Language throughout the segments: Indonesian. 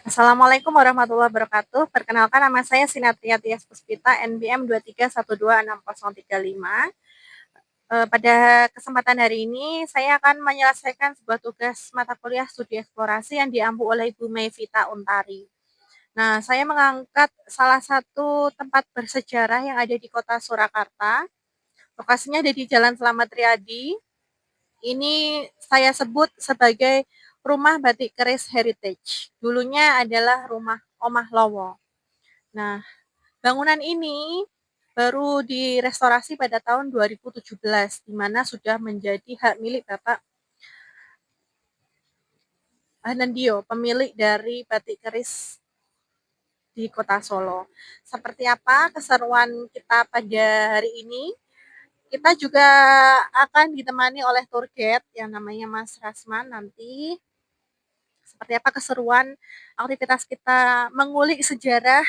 Assalamualaikum warahmatullahi wabarakatuh. Perkenalkan nama saya Sinatria Tias Puspita, NBM 231260035. Pada kesempatan hari ini saya akan menyelesaikan sebuah tugas mata kuliah studi eksplorasi yang diampu oleh Ibu Mevita Untari. Nah, saya mengangkat salah satu tempat bersejarah yang ada di kota Surakarta. Lokasinya ada di Jalan Slamet Riyadi. Ini saya sebut sebagai Rumah Batik Keris Heritage. Dulunya adalah rumah Omah Lowo. Nah, bangunan ini baru direstorasi pada tahun 2017, di mana sudah menjadi hak milik Bapak Hanandio, pemilik dari batik keris di Kota Solo. Seperti apa keseruan kita pada hari ini? Kita juga akan ditemani oleh tour guide yang namanya Mas Rasman nanti. Seperti apa keseruan aktivitas kita mengulik sejarah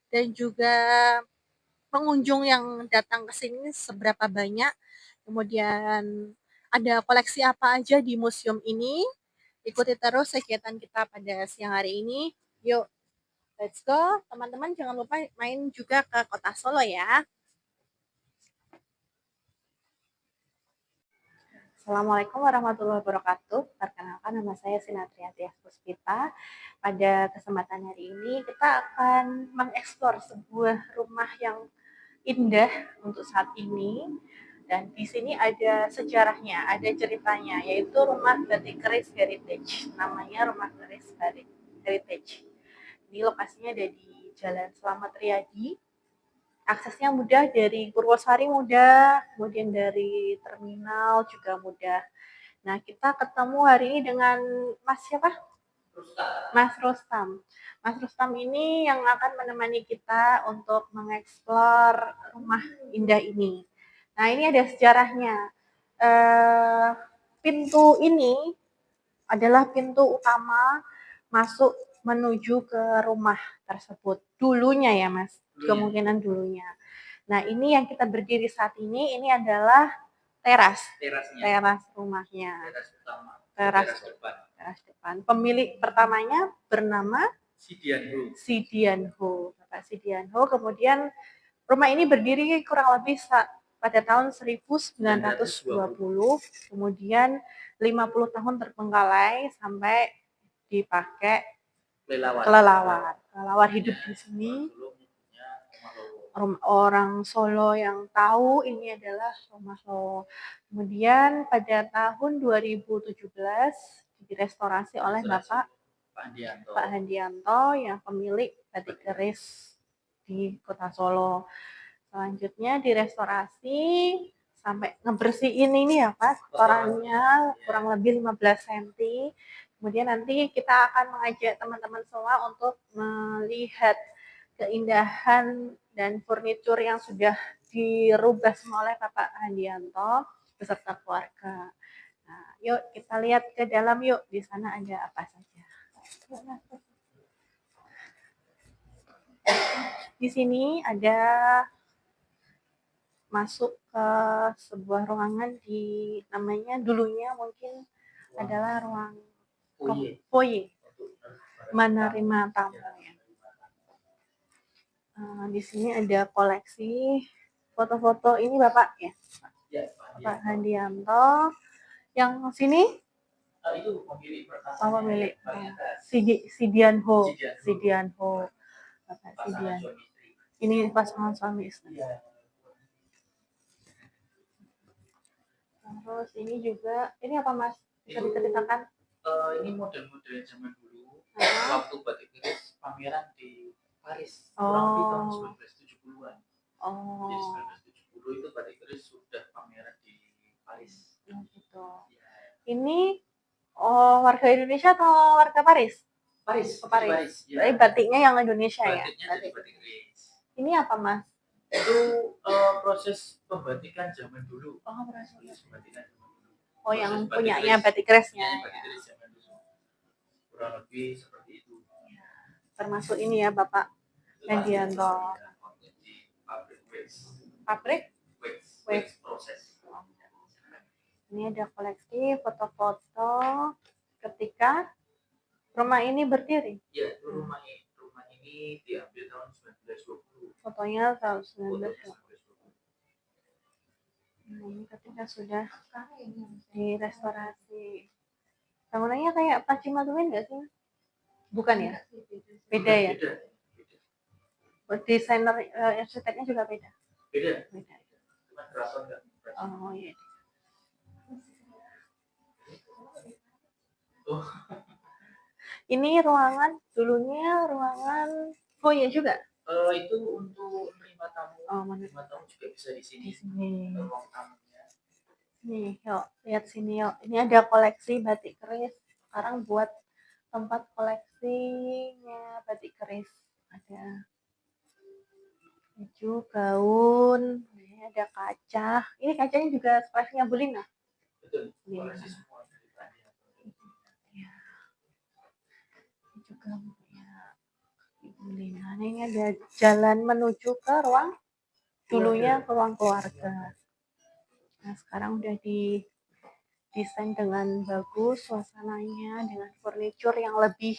dan juga pengunjung yang datang ke sini seberapa banyak, kemudian ada koleksi apa aja di museum ini. Ikuti terus kegiatan kita pada siang hari ini. Yuk, let's go. Teman-teman jangan lupa main juga ke Kota Solo ya. Assalamualaikum warahmatullahi wabarakatuh. Perkenalkan nama saya Sinatria Tias Puspita. Pada kesempatan hari ini kita akan mengeksplor sebuah rumah yang indah untuk saat ini, dan di sini ada sejarahnya, ada ceritanya, yaitu Rumah Batik Keris Heritage. Namanya Rumah Keris Heritage. Ini lokasinya ada di Jalan Slamet Riyadi. Aksesnya mudah, dari Purwosari mudah, kemudian dari terminal juga mudah. Nah, kita ketemu hari ini dengan Mas siapa? Mas Rustam. Mas Rustam ini yang akan menemani kita untuk mengeksplor rumah indah ini. Nah, ini ada sejarahnya. Pintu ini adalah pintu utama masuk menuju ke rumah tersebut. Dulunya ya, Mas. Kemungkinan dulunya. Nah, ini yang kita berdiri saat ini adalah teras rumahnya. Teras utama. Teras depan. Pemilik pertamanya bernama Sidianho. Bapak Sidianho. Kemudian rumah ini berdiri kurang lebih pada tahun 1920. Kemudian 50 tahun terbengkalai sampai dipakai kelelawar. Kelelawar hidup di sini. Orang Solo yang tahu ini adalah rumah Lowo. Kemudian pada tahun 2017 direstorasi oleh Bapak Pak Handianto yang pemilik batik keris di Kota Solo. Selanjutnya direstorasi sampai ngebersihin ini ya Pak, kotorannya kurang lebih 15 cm. Kemudian nanti kita akan mengajak teman-teman semua untuk melihat keindahan dan furnitur yang sudah dirubah semua oleh Bapak Handianto beserta keluarga. Nah, yuk kita lihat ke dalam yuk, di sana ada apa saja. Di sini ada masuk ke sebuah ruangan di namanya dulunya mungkin adalah ruang foyer, menerima tamu ya. Di sini ada koleksi foto-foto ini Bapak ya, Pak Handianto. Yang sini itu pemilik Sidianho. Bapak Sidianho. Ini pasangan suami istri. Terus ini juga, ini apa Mas? Bisa diceritakan? Ini model-model zaman dulu. Waktu batik keris pameran di Paris kurang lebih tahun 1970-an. Jadi 1970 itu batik keris sudah pameran di Paris. Gitu. Ini warga Indonesia atau warga Paris? Paris. Paris. Ya. Batiknya yang Indonesia batiknya ya? Batik keris. Ini apa Mas? Itu proses pembatikan zaman dulu. Proses pembatikan zaman dulu. Yang punyanya batik kerisnya. Batik keris zaman dulu. Kurang lebih seperti itu. Ya. Termasuk ini ya Bapak Handianto. Pabrik wax proses. Ini ada koleksi foto-foto ketika Rumah ini berdiri? Ya, rumah ini diambil tahun 1920. Fotonya tahun Fotonya 1920. Ini ketika sudah direstorasi. Bangunannya kayak Panci Matuin nggak sih? Bukan ya? Beda ya? Beda. Desainer arsiteknya juga beda. Beda. Beda. Cuma keraton nggak. Oh iya. Oh. Ini ruangan dulunya ruangan foyer juga. Itu untuk menerima tamu. Oh, menerima tamu juga bisa di sini. Di sini. Ruang tamunya. Nih, yuk lihat sini yuk. Ini ada koleksi batik keris. Sekarang buat tempat koleksinya batik keris. Ada baju, gaun, ini ada kaca. Ini kacanya juga koleksinya Bulina. Betul. Koleksi semua. Ya. Ini juga punya Bulina. Nah, ini ada jalan menuju ke ruang dulunya ke ruang keluarga. Nah, sekarang udah didesain dengan bagus suasananya dengan furniture yang lebih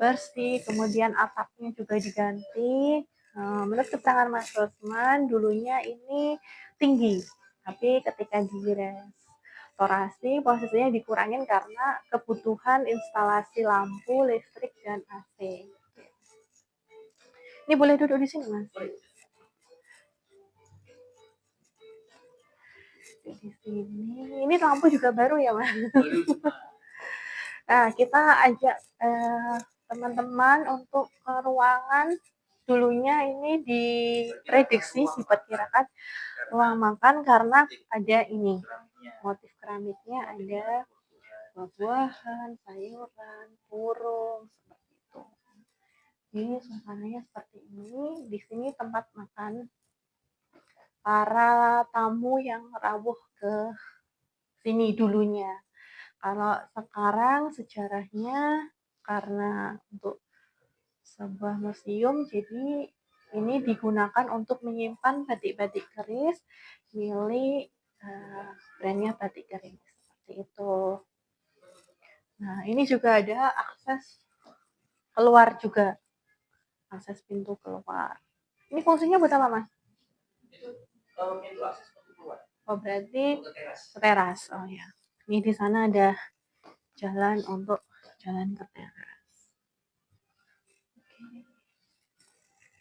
bersih, kemudian atapnya juga diganti. Menurut keterangan Mas Rosman, dulunya ini tinggi, tapi ketika direstorasi posisinya dikurangin karena kebutuhan instalasi lampu, listrik, dan AC. Ini boleh duduk di sini, Mas? Di sini, ini lampu juga baru ya, Mas? Nah, kita ajak teman-teman untuk ke ruangan dulunya ini diprediksi diperkirakan ruang makan karena ada ini motif keramiknya, ada buah-buahan, sayuran, burung seperti itu. Ini suasananya seperti ini. Di sini tempat makan para tamu yang rawuh ke sini dulunya. Kalau sekarang sejarahnya karena untuk sebuah museum, jadi ini digunakan untuk menyimpan batik-batik keris milik brandnya batik keris seperti itu. Nah, ini juga ada akses keluar juga, akses pintu keluar. Ini fungsinya buat apa, Mas? Pintu akses keluar. Oh, berarti ke teras. Oh ya. Ini di sana ada jalan untuk jalan ke teras.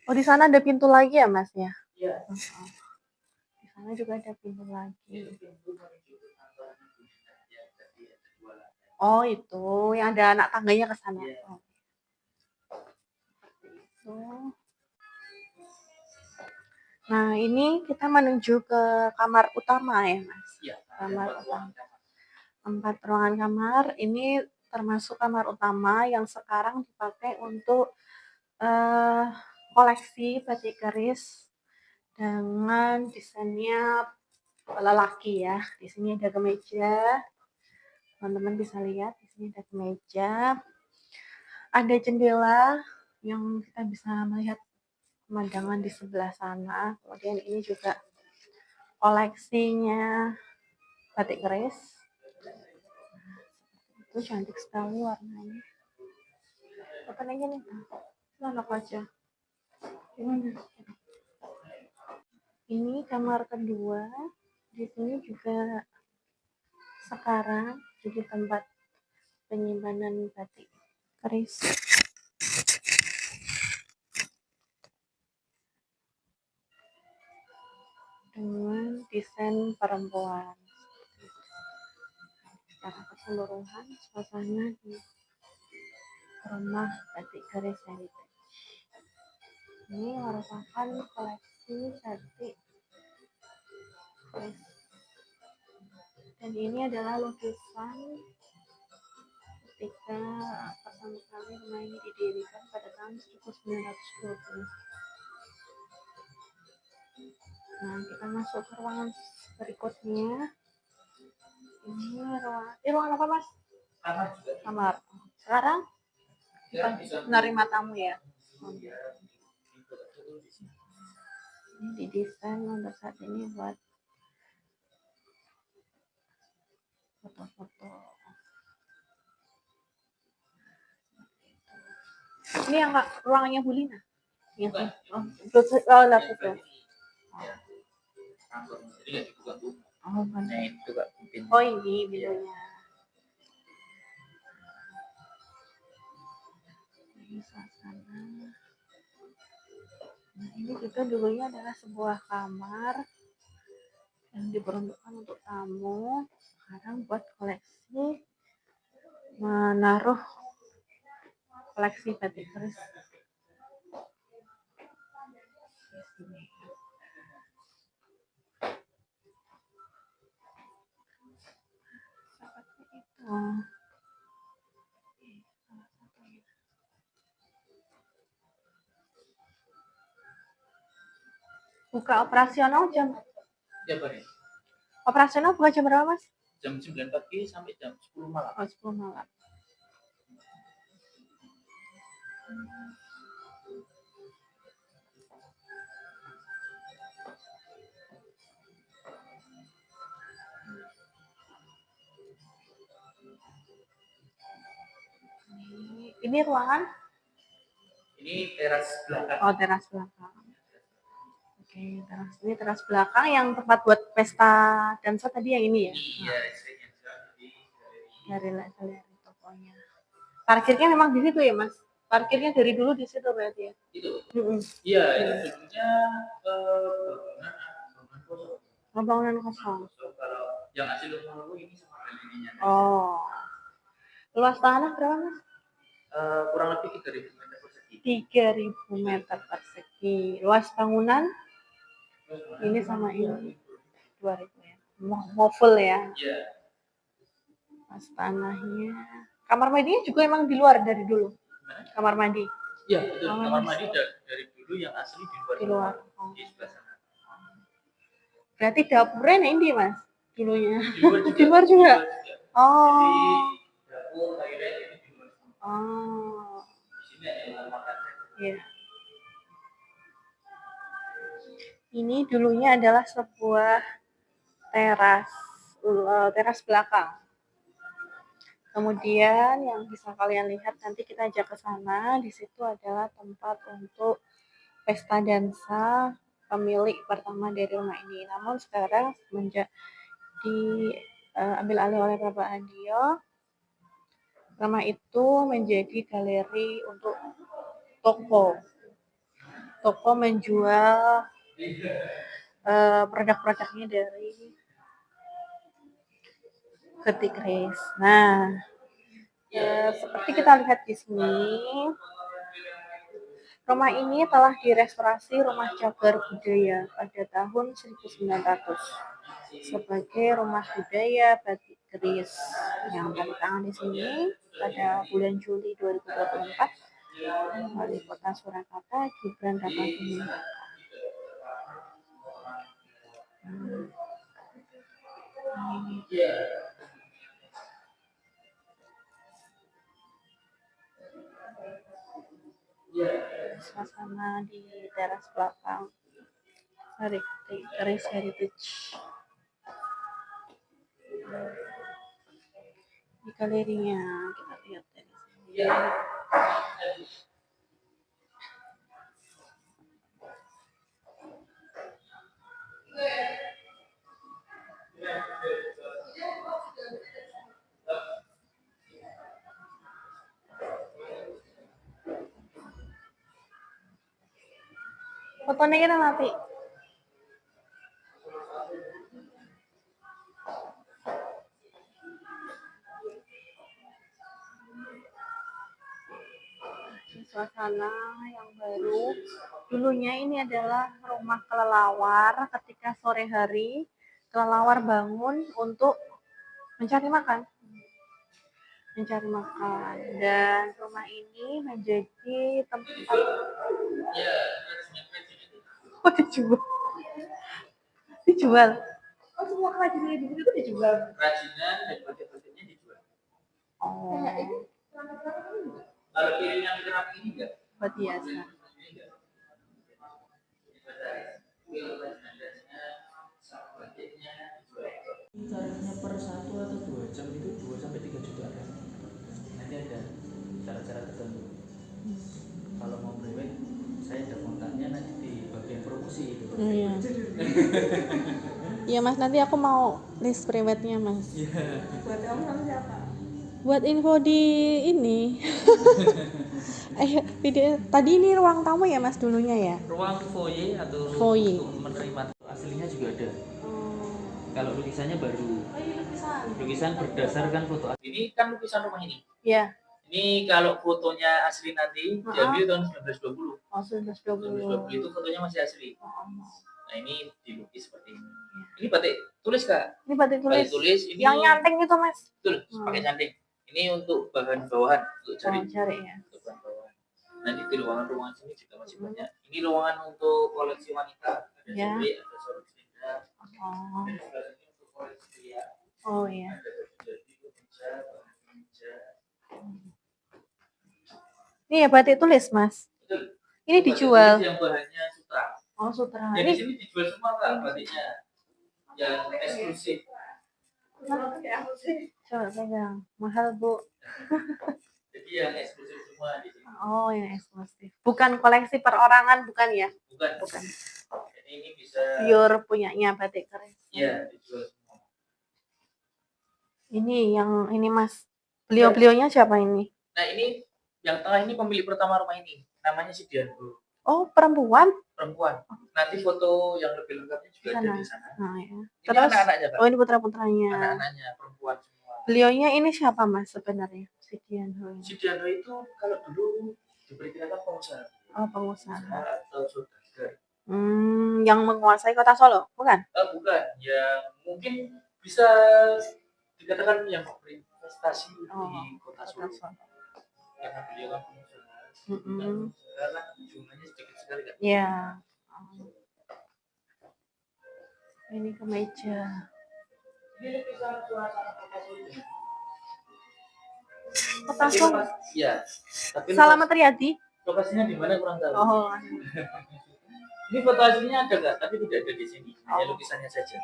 Oh, di sana ada pintu lagi ya, Mas ya? Iya. Di sana juga ada pintu lagi. Oh, itu yang ada anak tangganya ke sana. Iya. Oh. Itu. Nah, ini kita menuju ke kamar utama ya, Mas? Iya. Kamar utama. 4 ruangan kamar. Ini termasuk kamar utama yang sekarang dipakai untuk koleksi batik keris dengan desainnya lelaki ya. Di sini ada kemeja. Teman-teman bisa lihat di sini ada kemeja. Ada jendela yang kita bisa melihat pemandangan di sebelah sana. Kemudian ini juga koleksinya batik keris. Itu cantik sekali warnanya. Apa aja nih? Enak aja. Ini kamar kedua. Di sini juga sekarang jadi tempat penyimpanan batik keris. Dengan desain perempuan. Secara keseluruhan suasana di rumah batik keris heritage. Ini merupakan koleksi batik keris. Dan ini adalah lukisan ketika pertama kali rumah ini didirikan pada tahun 1920. Nah, kita masuk ke ruangan berikutnya. Ini ruangan apa, Mas? Kamar. Sekarang menerima tamu ya. Ini didesain untuk saat ini buat foto-foto. Ini yang ruangannya Bu Lina? Iya. Bukan. Oh, lapis ya. Kantor. Jadi nggak dibuka tuh. Oh, Nah itu Kak. Oh ini pintunya. Ini suasana. Nah ini juga dulunya adalah sebuah kamar yang diperuntukkan untuk tamu. Sekarang buat koleksi, menaruh koleksi batik keris. Seperti itu. Buka operasional jam? Ya Pak. Operasional buka jam berapa Mas? Jam 9 pagi sampai jam 10 malam. Oh 10 malam. Ini ruangan? Ini teras belakang. Oh teras belakang. Oke, ini teras belakang yang tempat buat pesta dansa tadi yang ini ya? Iya, galeri tokonya. Parkirnya memang di situ ya Mas? Parkirnya dari dulu di situ berarti ya? Itu? Iya, itu dulunya bangunan kosong. Kalau yang asli rumah ini sama galerinya. Oh. Luas tanah berapa Mas? Kurang lebih 3.000 meter persegi. 3.000 meter persegi. Luas bangunan? Ini sama ini 2.000 ya. Mau full ya? Iya. Luas tanahnya. Kamar mandinya juga emang di luar dari dulu? Kamar mandi? Iya, betul. Kamar mandi dari dulu yang asli di luar. Di luar. Oh. Di sebelah sana. Berarti dapurnya ini Mas? Dulunya. Di luar juga. Oh. Jadi dapur akhirnya itu di luar. Oh. Di sini ada yang makan. Iya. Ini dulunya adalah sebuah teras belakang. Kemudian yang bisa kalian lihat nanti kita ajak ke sana, di situ adalah tempat untuk pesta dansa pemilik pertama dari rumah ini. Namun sekarang semenjak diambil alih oleh Bapak Andio, rumah itu menjadi galeri untuk toko. Toko menjual produk-produknya dari batik keris. Nah, seperti kita lihat di sini, rumah ini telah direstorasi Rumah Cagar Budaya pada tahun 1900 sebagai rumah budaya batik keris yang tanda tangan di sini pada bulan Juli 2024 Wali Kota Surakarta Gibran Rakabuming Raka. Suasana di teras belakang Keris Heritage. Di galerinya kita lihat dari sini. Fotonya kita mati. Suasana yang baru. Dulunya ini adalah rumah kelelawar. Ketika sore hari, kelelawar bangun untuk mencari makan. Dan rumah ini menjadi tempat. Oh, dijual. Oh, semua kerajinan di situ dijual. Kerajinan dan batik-batiknya dijual. Oh. Kalau piring yang terapi ini enggak? Buat hiasan. Tarifnya per 1 atau 2 jam itu 2 sampai 3 juta. Nanti ada cara-cara tertentu. Iya. Iya Mas, nanti aku mau list private-nya Mas. Iya. Buat kamu sama siapa? Buat info di ini. Video tadi ini ruang tamu ya Mas dulunya ya? Ruang foyer atau Foyer. untuk menerima aslinya juga ada. Kalau lukisannya baru. Oh iya lukisan. Lukisan berdasarkan foto. Ini kan lukisan rumah ini. Iya. Ini kalau fotonya asli nanti diambil tahun 1920. Oh 1920. 1920 itu fotonya masih asli. Nah ini dilukis seperti ini. Ini batik tulis Kak. Ini batik tulis. Batik tulis ini. Yang nyanting itu Mas. Betul, pakai nyanting. Ini untuk bahan bawahan untuk cari. Cari ya. Untuk bahan bawahan. Nanti di ruangan-ruangan sini juga masih banyak. Ini ruangan untuk koleksi wanita. Ada jari, ada sorot selendang. Oh. Ini sebelah sini untuk koleksi pria. Oh iya. Ada jadi kemeja, bahan kemeja. Ini ya batik tulis Mas. Betul. Ini Batik dijual. tulis yang bahannya sutra. Oh sutra. Ya, di Ini sini dijual semua Kak batiknya. Yang eksklusif. coba pegang. Mahal Bu. Jadi yang eksklusif semua di sini. Oh yang eksklusif. Bukan koleksi perorangan bukan ya? Bukan. Bukan. Jadi ini bisa. Pure punyanya batik keris. Iya, dijual semua. Ini yang ini Mas. Beliau-beliaunya siapa ini? Nah ini yang tengah ini pemilik pertama rumah ini. Namanya si Diango. Oh perempuan? Perempuan. Nanti foto yang lebih lengkapnya juga ada di sana. Nah, ya. Ini Terus anak-anaknya Kak. oh ini putra-putranya. Anak-anaknya perempuan semua. Beliaunya ini siapa Mas sebenarnya? Si Dianho. Si Diango itu kalau dulu diperkirakan pengusaha. Oh pengusaha. Atau saudagar. Yang menguasai kota Solo, bukan? Bukan. Yang mungkin bisa dikatakan yang berinvestasi di kota Solo. Karena beliau kan pengusaha. Kan jumlahnya sedikit sekali kan. Iya. Ini kemeja. Ini lukisan suasana kota Solo. Kota Solo. Iya. Tapi Salamet Riyadi. lokasinya di mana kurang tahu. Oh. Ini foto aslinya ada nggak? Tapi tidak ada di sini. Hanya lukisannya saja.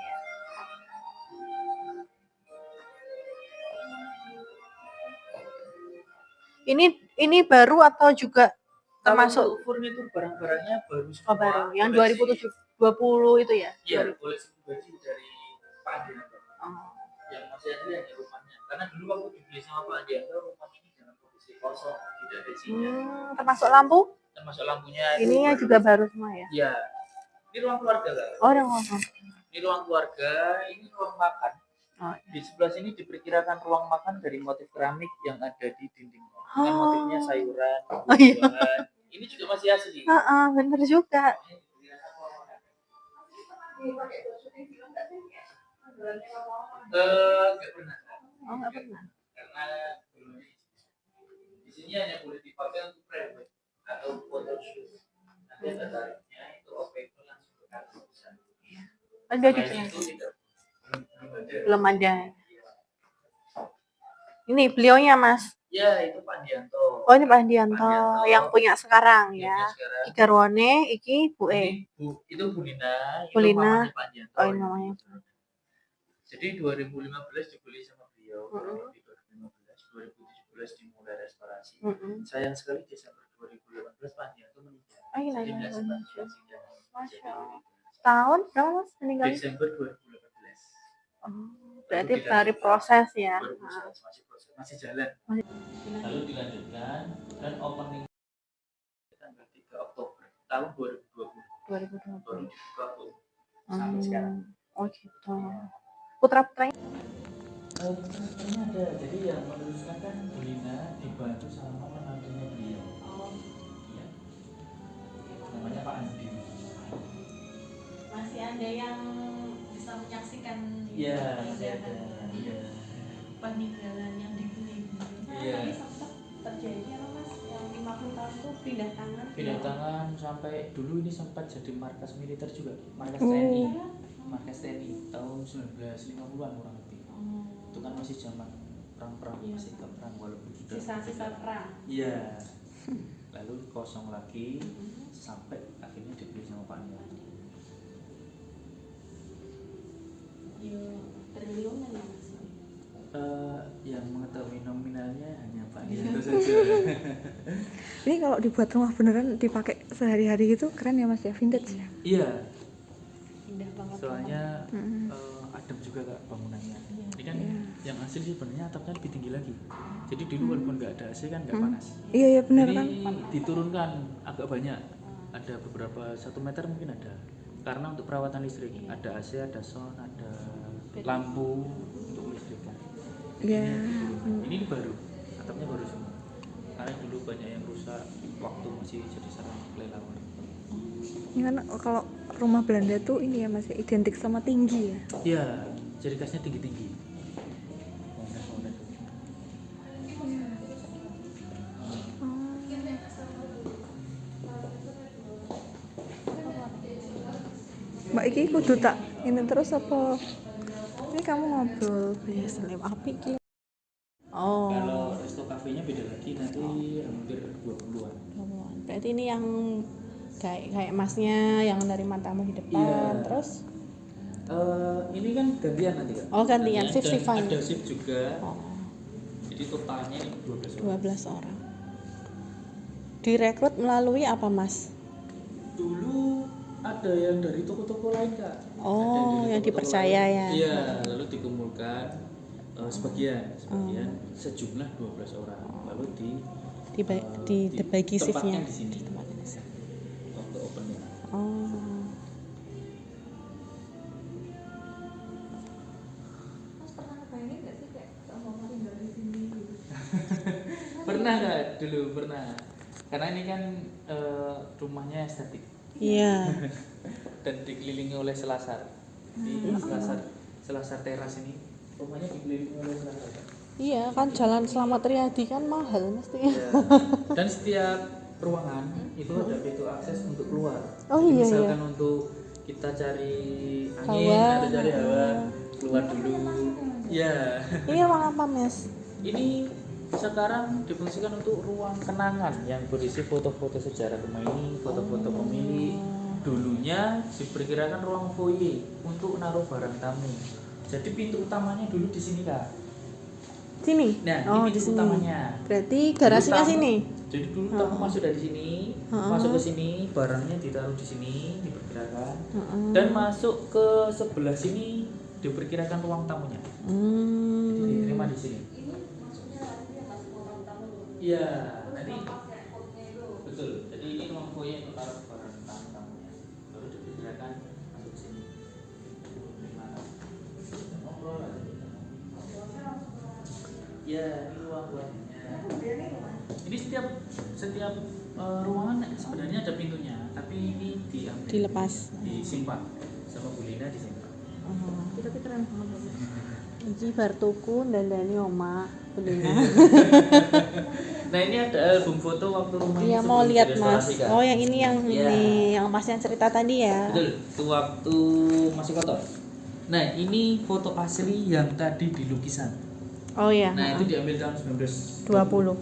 Ini baru atau juga termasuk furnitur barang-barangnya baru semua. oh, baru yang 2020 itu ya? Iya, koleksi pribadi dari Pak Adianto. Oh. Yang masih ada hanya rumahnya. Karena dulu waktu dibeli sama Pak Adianto, rumah ini dalam kondisi kosong, tidak ada isinya. Termasuk lampu? Termasuk lampunya. Ininya juga baru semua ya? Iya. Ini ruang keluarga Kak. Oh, ruang keluarga. Ini ruang keluarga, ini ruang makan. Oh, di sebelah sini diperkirakan ruang makan dari motif keramik yang ada di dindingnya. Dengan motifnya sayuran, buah-buahan. Ini juga masih asli. Bener juga. Enggak pernah. Oh, enggak pernah. Karena di sini hanya boleh dipakai untuk private atau photoshoot. Nanti ada tarifnya itu OP itu langsung ke kantor besar. Ada di sini. Belum ada. Ini beliaunya Mas. Ya, itu Pak Dianto. Oh, ini Pak Dianto yang punya sekarang ya. Sekarang. Iki garwane, iki Bu E. Itu Bu Lina, Bu Lina. Mamanya Pak Dianto. Oh, ini namanya. Jadi 2015 dibeli sama beliau. Di 2015, 2017 dimulai restorasi. Sayang sekali Desember 2018 Pak Dianto meninggal. Oh, iya, Jadi nggak sempat Masya Allah. Tahun berapa Mas meninggal? Desember 2018. Oh, berarti dari proses ya. Masih proses, masih jalan. Lalu dilanjutkan dan opening tanggal 3 Oktober tahun 2020. 2020. Sampai sekarang. Oh gitu. Putra-putranya? Putra-putranya ada. Jadi yang meneruskan kan Bu Lina dibantu sama menantunya beliau. Oh. Iya. Namanya Pak Andi. Masih ada yang bisa menyaksikan Iya, masih ada. Iya. Peninggalan yang dibeli. Iya. Tadi sempat terjadi apa Mas yang 50 tahun itu pindah tangan. Pindah tangan sampai dulu ini sempat jadi markas militer juga, markas TNI. Markas TNI tahun 1950-an kurang lebih. Itu kan masih zaman perang-perang, masih ke perang walaupun sudah sisa-sisa perang. Iya. Lalu kosong lagi sampai akhirnya dibeli sama Pak Dianto. Triliunan ya Mas. Yang mengetahui nominalnya hanya Pak Dianto saja. Ini kalau dibuat rumah beneran dipakai sehari-hari gitu keren ya Mas ya, vintage ya. Iya. indah banget. Soalnya adem juga Kak bangunannya. Ini kan yang asli sebenarnya atapnya lebih tinggi lagi. Jadi dulu walaupun nggak ada AC kan nggak panas. Iya benar Ini kan. diturunkan agak banyak. Ada beberapa 1 meter mungkin ada. Karena untuk perawatan listrik ada AC, ada sound, ada lampu untuk listriknya. Iya. Ini baru, atapnya baru semua. Karena dulu banyak yang rusak waktu masih jadi sarang kelelawar. Ini kan kalau rumah Belanda tuh ini ya masih identik sama tinggi ya. Iya, ciri khasnya tinggi-tinggi. Mbak iki kudu tak ini terus apa? Ini kamu ngobrol biasa lewat api ki. Oh. Kalau resto kafenya beda lagi, nanti hampir 20-an. Berarti ini yang kayak masnya yang dari tamu di depan, Iya. terus Ini kan gantian nanti Kak. Oh, gantian, Dan shift shiftan. ada shift juga. oh, Jadi totalnya ini 12 orang. 12 orang. Direkrut melalui apa, Mas? Dulu ada yang dari toko-toko lain Kak. Oh, Ada dari yang toko-toko dipercaya lain. ya. Iya, lalu dikumpulkan sebagian sejumlah 12 orang. Lalu Dibagi shiftnya ditempatkan di sini. Ditempatin di sini. Waktu opennya. Oh. Mas pernah ngebayangin nggak sih kayak sama tinggal di sini gitu? Pernah Kak? Dulu pernah. Karena ini kan rumahnya estetik Iya. dan dikelilingi oleh selasar. Di selasar teras ini rumahnya dikelilingi oleh selasar. Iya, kan Jalan Slamet Riyadi kan mahal mesti. Ya. Dan setiap ruangan itu ada pintu akses untuk keluar. Oh, Jadi iya, misalkan untuk kita cari angin Hawa. atau cari hawa, keluar dulu. Ya. Ini ruang apa, Mas? Ini sekarang difungsikan untuk ruang kenangan yang berisi foto-foto sejarah rumah ini, foto-foto pemilik. Dulunya diperkirakan ruang foyer untuk naruh barang tamu. Jadi pintu utamanya dulu di sini Kak. Sini. Nah, Oh, ini di pintu sini. utamanya. Berarti garasinya Dulu tamu- sini. Jadi dulu tamu masuk dari sini, masuk ke sini, barangnya ditaruh di sini, diperkirakan, dan masuk ke sebelah sini diperkirakan ruang tamunya. Jadi diterima di sini. Ini maksudnya nanti pas potong tamu loh. Iya, nanti Pakai potnya itu. betul. Jadi ini ruang foyer untuk taruh barang tamunya. Baru diperkirakan masuk sini. Gimana? Ngobrol aja. Ya, ini ruang-ruangnya. Ini setiap ruangan sebenarnya ada pintunya, tapi ini diambil, Dilepas. disimpan sama Bu Lina disimpan. Oh. Tapi keren banget loh. Iki bar tuku dandani omah Belina. Nah ini ada album foto waktu rumah Iya, ini mau sebelum lihat, Mas. direstorasi, Kak. Oh, yang ini yang Iya. ini yang Mas yang cerita tadi ya. Betul, itu waktu masih kotor. Nah ini foto asli yang tadi di lukisan. Oh iya. Nah itu diambil tahun 1920. 20.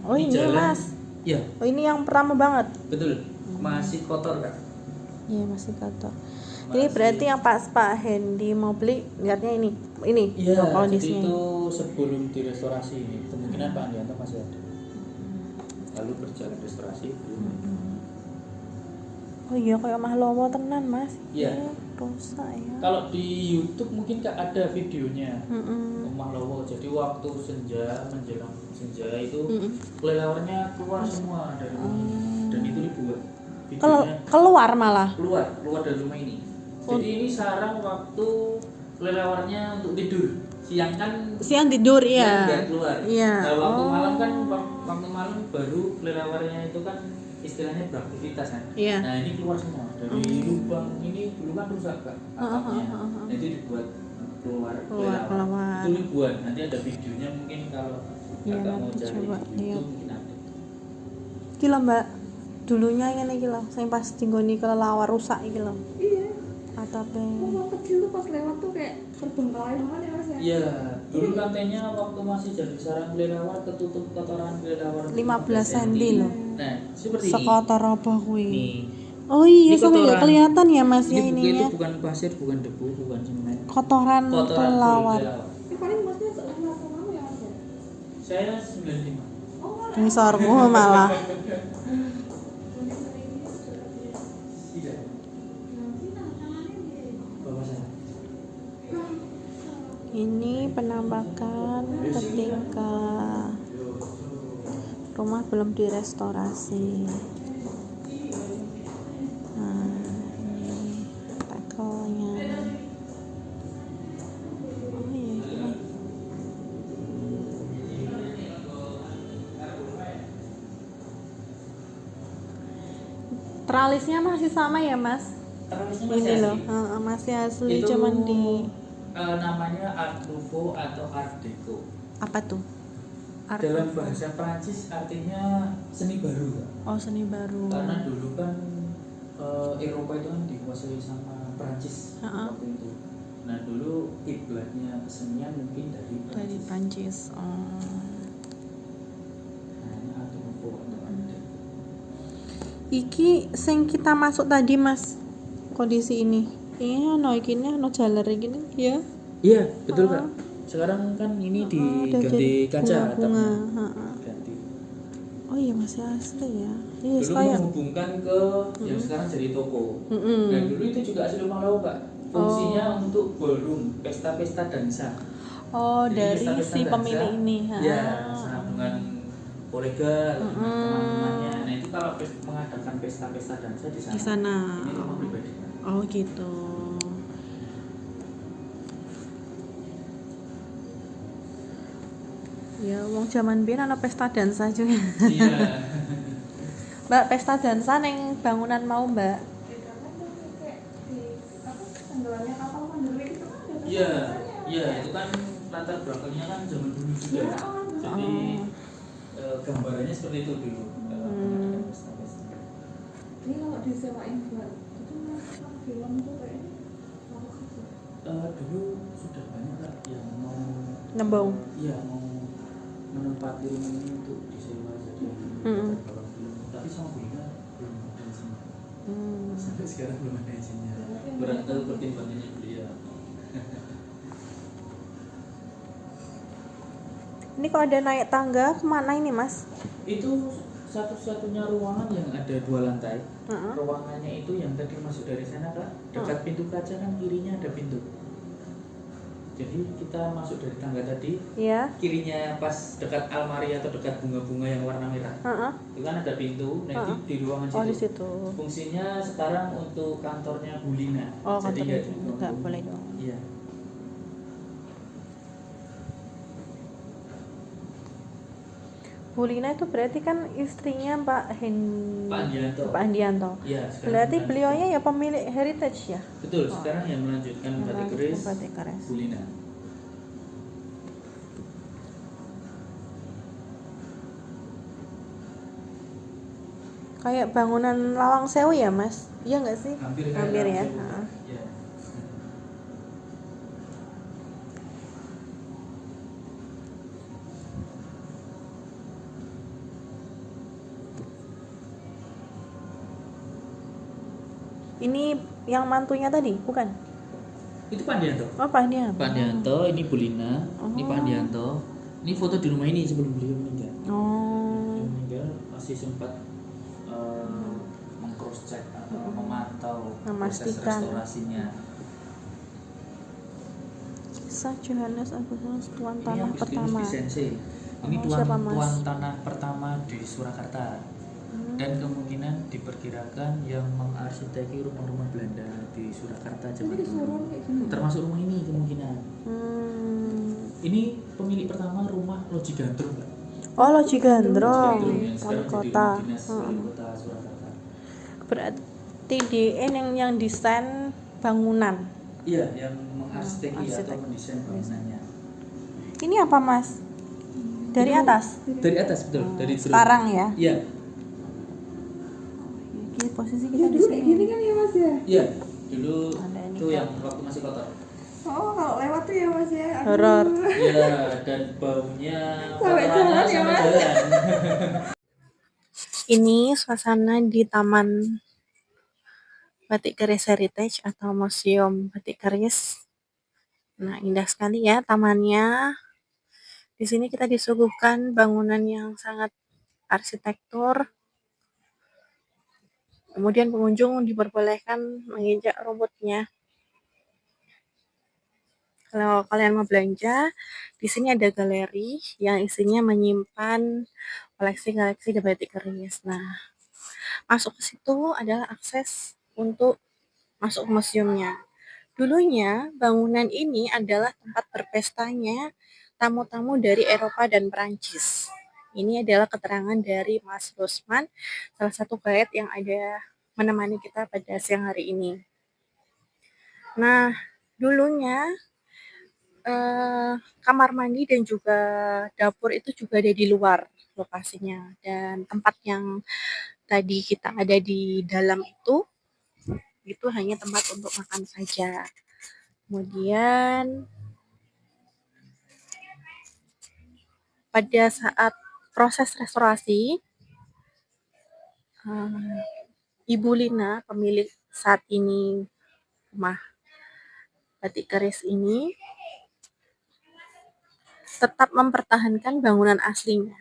Oh, ini jalan, Mas. Iya, Oh, ini yang pertama banget. betul. Masih kotor Kak. Iya, masih kotor. Ini Masih- berarti yang pas Pak Hendy mau beli lihatnya ini. Ini Iya, jadi kondisinya. itu sebelum direstorasi ini kemungkinan Pak Andianto masih ada. Lalu berjalan restorasi belum. Oh iya, kayak Mahlowo tenan, Mas. Iya. Ini rusak ya. Kalau di YouTube mungkin Kak ada videonya. Mm-mm. Rumah Lowo. Jadi waktu senja menjelang senja itu Mm-mm. kelelawarnya keluar semua dari rumah ini. Dan itu dibuat Kel- videonya keluar malah. keluar dari rumah ini. Jadi ini sarang waktu kelelawarnya untuk tidur. Siang kan Siang tidur dia ya. nggak keluar. Iya. Nah, waktu Oh. malam kan waktu malam baru kelelawarnya itu kan istilahnya beraktivitas kan. Iya. Nah ini keluar semua dari lubang ini dulu kan rusak Kak atapnya. Nah, itu dibuat keluar kelelawar. Itu ribuan. Nanti ada videonya mungkin kalau Iya, Kakak mau nanti cari coba di lihat. YouTube mungkin ada. Iki lho, Mbak. Dulunya ngene iki lho, sing pas dinggoni kelelawar rusak iki lho. Iya. Atape. Waktu kecil tuh pas lewat tuh kayak terbengkalai banget ya Mas ya. Iya, dulu lantainya waktu masih jadi sarang kelelawar ketutup kotoran kelelawar 15 cm loh. Nah, seperti Sekotor apa ini. kuwi? Nih. Oh iya, Ini sampai nggak kotoran. kelihatan ya Mas ya Ini itu ininya. bukan pasir, bukan debu, bukan semen. Kotoran Kotoran kelelawar. kelelawar. Ini paling Masnya seumur kamu ya Mas ya. Saya 95. Oh, Ngisormu malah. Tidak. penampakan ketika rumah belum direstorasi. Nah, ini tekelnya. Oh iya, ini. Tralisnya masih sama ya, Mas? Terusnya Ini masih loh, asli. masih asli, Itu cuman di namanya Art Nouveau atau Art Deco. apa tuh? Art Dalam Nouveau. bahasa Prancis artinya seni baru, Kak. Oh, seni baru. Karena dulu kan Eropa itu kan dikuasai sama Prancis waktu itu. Nah dulu kiblatnya kesenian mungkin dari Dari Prancis. Prancis. Oh. Nah ini Art Nouveau atau Art Deco. Iki sing kita masuk tadi, Mas. Kondisi ini. Ini ono jalar gini ya. Iya betul Kak. Sekarang kan ini udah jadi diganti kaca bunga-bunga. atapnya. Ganti. Oh iya, masih asli ya. Iya, Dulu kayak menghubungkan ke yang sekarang jadi toko. Nah dulu itu juga asli rumah lawa Kak. Fungsinya untuk ballroom, pesta-pesta dansa. Oh, Jadi dari pesta-pesta si dansa, pemilik ini. Ya, dengan kolega, dengan teman-temannya. Nah itu kalau mengadakan pesta-pesta dansa di sana. Di sana. Ini rumah pribadi. Oh gitu. Ya, wong zaman biyen ana pesta dansa juga. Iya. Mbak, pesta dansa neng bangunan mau, Mbak? tenggelamnya kapal Mandalika itu kan ada Iya, iya itu kan latar belakangnya kan zaman dulu juga. Jadi gambarannya seperti itu dulu. Pesta-pesta. ini kalau disewain buat itu kan film tuh kayaknya apa sih? Dulu sudah banyak lah yang mau Nembong. Iya mau menempati rumah ini untuk disewa jadi latar belakang film. Tapi sama Bulina belum ada izinnya. Sampai sekarang belum ada izinnya. Kurang tahu pertimbangannya beliau. Ini kalau ada naik tangga kemana ini, Mas? Itu satu-satunya ruangan yang ada 2 lantai. Ruangannya itu yang tadi masuk dari sana Kak, dekat pintu kaca kan kirinya ada pintu. Jadi kita masuk dari tangga tadi, kirinya pas dekat almari atau dekat bunga-bunga yang warna merah. Itu kan ada pintu, nah itu di ruangan situ. Oh, di situ. Fungsinya sekarang untuk kantornya Bulina. Oh, jadi nggak boleh dong. Iya. Bulina itu berarti kan istrinya Pak Andianto. Pak Andianto. Iya, berarti beliaunya ya pemilik heritage ya? Betul, sekarang yang melanjutkan batik keris Bulina. Kayak bangunan Lawang Sewu ya, Mas? Iya nggak sih? Hampir ya. Ya. Ini yang mantunya tadi, bukan? Itu Pak Andianto. Oh, Pak Andianto. Pak Andianto, ini Bulina, ini Pak Andianto. Ini foto di rumah ini sebelum beliau meninggal. Beliau meninggal masih sempat meng-cross check atau memantau proses restorasinya. Kisah Johannes Agustinus Tuan Ini Tanah Agustinus pertama. Vicente. Ini tuan tanah pertama di Surakarta. Dan kemungkinan diperkirakan yang mengarsiteki rumah-rumah Belanda di Surakarta zaman dulu. Termasuk rumah ini kemungkinan. Ini pemilik pertama rumah Loji Gandrung. Oh, Loji Gandrung, wali kota. Wali kota Surakarta. Berarti DN yang desain bangunan. Iya, yang mengarsiteki atau mendesain bangunannya. Ini apa, Mas? Dari atas? Dari atas betul, dari sekarang ya? Iya. Ini posisi kita di sini. Gini kan ya Mas ya? Iya, dulu itu yang waktu masih kotor. Oh, kalau lewat tuh ya Mas ya. Horor. Iya, dan baunya Sampai jalan ya, Mas. jalan. Ini suasana di Taman Batik Keris Heritage atau Museum Batik Keris. Nah, indah sekali ya tamannya. Di sini kita disuguhkan bangunan yang sangat arsitektur. Kemudian pengunjung diperbolehkan menginjak rumputnya. Kalau kalian mau belanja, di sini ada galeri yang isinya menyimpan koleksi-koleksi The Batik Keris. Nah, masuk ke situ adalah akses untuk masuk ke museumnya. Dulunya, bangunan ini adalah tempat berpestanya tamu-tamu dari Eropa dan Perancis. Ini adalah keterangan dari Mas Rosman, salah satu guide yang ada menemani kita pada siang hari ini. Nah, dulunya kamar mandi dan juga dapur itu juga ada di luar lokasinya, dan tempat yang tadi kita ada di dalam itu hanya tempat untuk makan saja. Kemudian pada saat proses restorasi, Ibu Lina, pemilik saat ini rumah batik keris ini, tetap mempertahankan bangunan aslinya.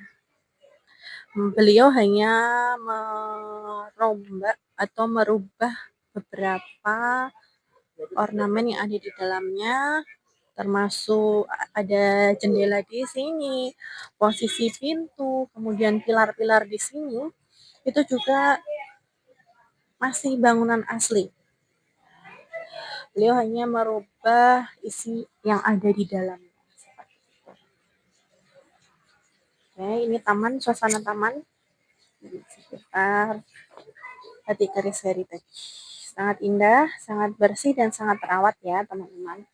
Beliau hanya merombak atau merubah beberapa ornamen yang ada di dalamnya, termasuk ada jendela di sini, posisi pintu, kemudian pilar-pilar di sini, itu juga masih bangunan asli. Beliau hanya merubah isi yang ada di dalamnya. Oke, ini taman, suasana taman di sekitar Batik Keris Heritage. Sangat indah, sangat bersih, dan sangat terawat ya teman-teman.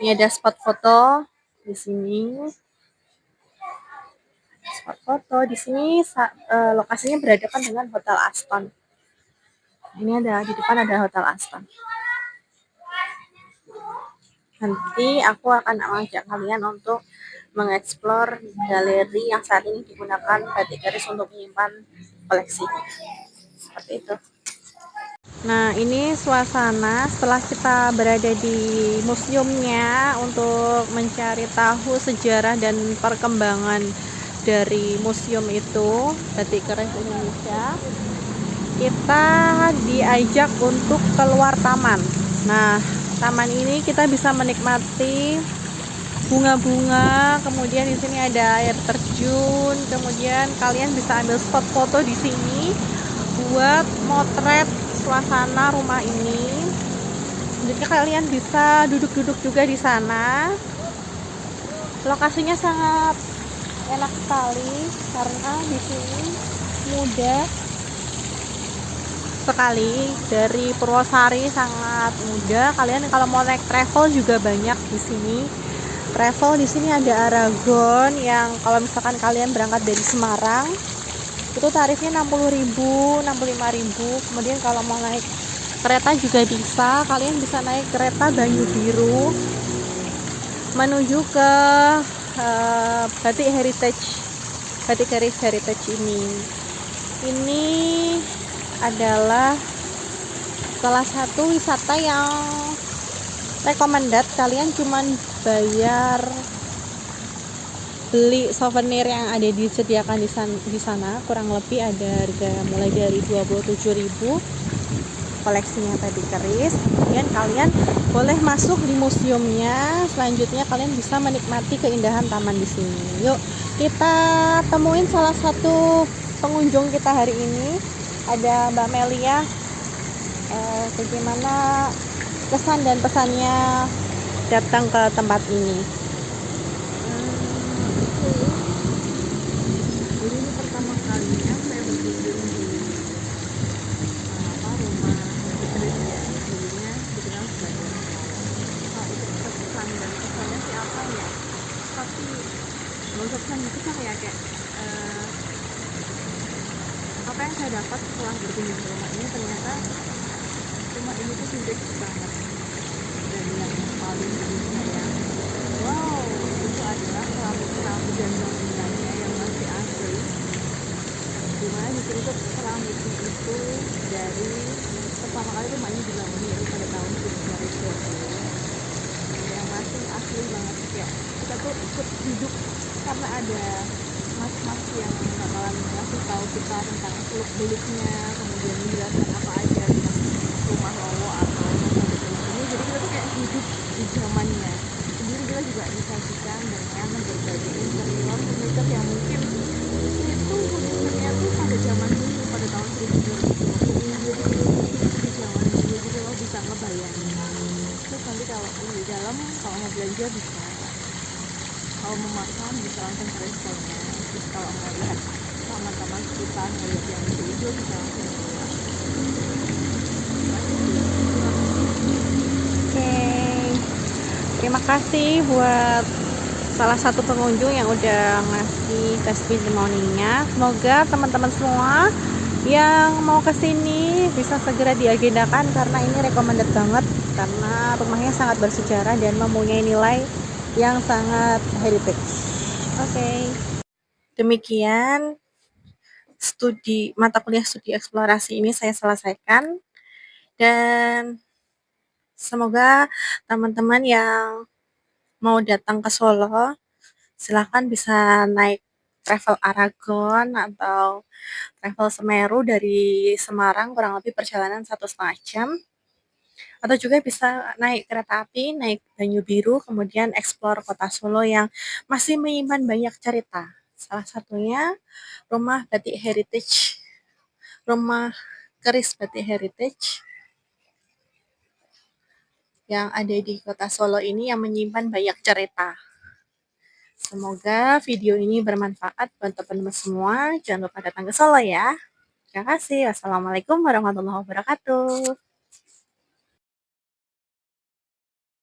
Ini ada spot foto di sini. Spot foto di sini lokasinya berhadapan dengan Hotel Aston. Ini ada di depan ada Hotel Aston. Nanti aku akan mengajak kalian untuk mengeksplor galeri yang saat ini digunakan Batik Keris untuk menyimpan koleksi. Seperti itu. Nah, ini suasana setelah kita berada di museumnya untuk mencari tahu sejarah dan perkembangan dari museum itu, Batik Keris Indonesia. Kita diajak untuk keluar taman. Nah, taman ini kita bisa menikmati bunga-bunga, kemudian di sini ada air terjun, kemudian kalian bisa ambil spot foto di sini buat motret suasana rumah ini. Jadi kalian bisa duduk-duduk juga di sana. Lokasinya sangat enak sekali karena di sini mudah sekali, dari Purwosari sangat mudah. Kalian kalau mau naik travel juga banyak di sini. Travel di sini ada Aragon yang kalau misalkan kalian berangkat dari Semarang itu tarifnya 60.000, 65.000. Kemudian kalau mau naik kereta juga bisa. Kalian bisa naik kereta Banyu Biru menuju ke Batik Heritage, Batik Keris Heritage ini. Ini adalah salah satu wisata yang recommended. Kalian cuman bayar beli souvenir yang ada disediakan di sana, kurang lebih ada harga mulai dari 27.000 koleksinya Batik Keris. Kemudian kalian boleh masuk di museumnya. Selanjutnya kalian bisa menikmati keindahan taman di sini. Yuk kita temuin salah satu pengunjung kita hari ini. Ada Mbak Melia. Bagaimana kesan dan pesannya datang ke tempat ini? Ini pertama kalinya saya berkunjung di rumah Keris ya. Dulunya dikenal sebagai untuk kesan dan pesannya sih apa ya? Tapi untuk pesan itu kayak apa yang saya dapat setelah berkunjung ke rumah ini, ternyata rumah ini tuh vintage banget. Dan yang paling bikin saya wow, itu adalah keramik dan bangunannya yang masih asli. Dimana di sini tuh keramik itu dari pertama kali rumah ini dibangun yaitu pada tahun 1920, yang masih asli banget ya. Kita tuh ikut duduk karena ada mas-mas yang bakalan ngasih tahu kita tentang seluk beluknya, kemudian menjelaskan apa aja tentang rumah Lowo atau masa depan ini. Jadi kita tuh kayak hidup di zamannya. Kemudian kita juga disajikan dengan berbagai interior furniture yang mungkin itu furniturnya tuh pada zaman dulu, pada tahun 1220. Jadi di zaman dulu gitu loh, bisa ngebayangin. Terus nanti kalau di dalam kalau mau belanja bisa, kalau mau makan bisa langsung ke restonya. Terus kalau mau lihat taman-taman sekitar, ngeliat yang hijau bisa langsung keluar. Oke, terima kasih buat salah satu pengunjung yang udah ngasih testimoninya. Semoga teman-teman semua yang mau kesini bisa segera diagendakan karena ini recommended banget, karena rumahnya sangat bersejarah dan mempunyai nilai yang sangat heritage. Oke. Demikian mata kuliah studi eksplorasi ini saya selesaikan, dan semoga teman-teman yang mau datang ke Solo silahkan bisa naik travel Aragon atau travel Semeru dari Semarang, kurang lebih perjalanan 1,5 jam, atau juga bisa naik kereta api, naik Banyu Biru, kemudian eksplor kota Solo yang masih menyimpan banyak cerita. Salah satunya rumah batik heritage, rumah keris batik heritage yang ada di kota Solo ini yang menyimpan banyak cerita. Semoga video ini bermanfaat buat teman-teman semua. Jangan lupa datang ke Solo ya. Terima kasih. Wassalamualaikum warahmatullahi wabarakatuh.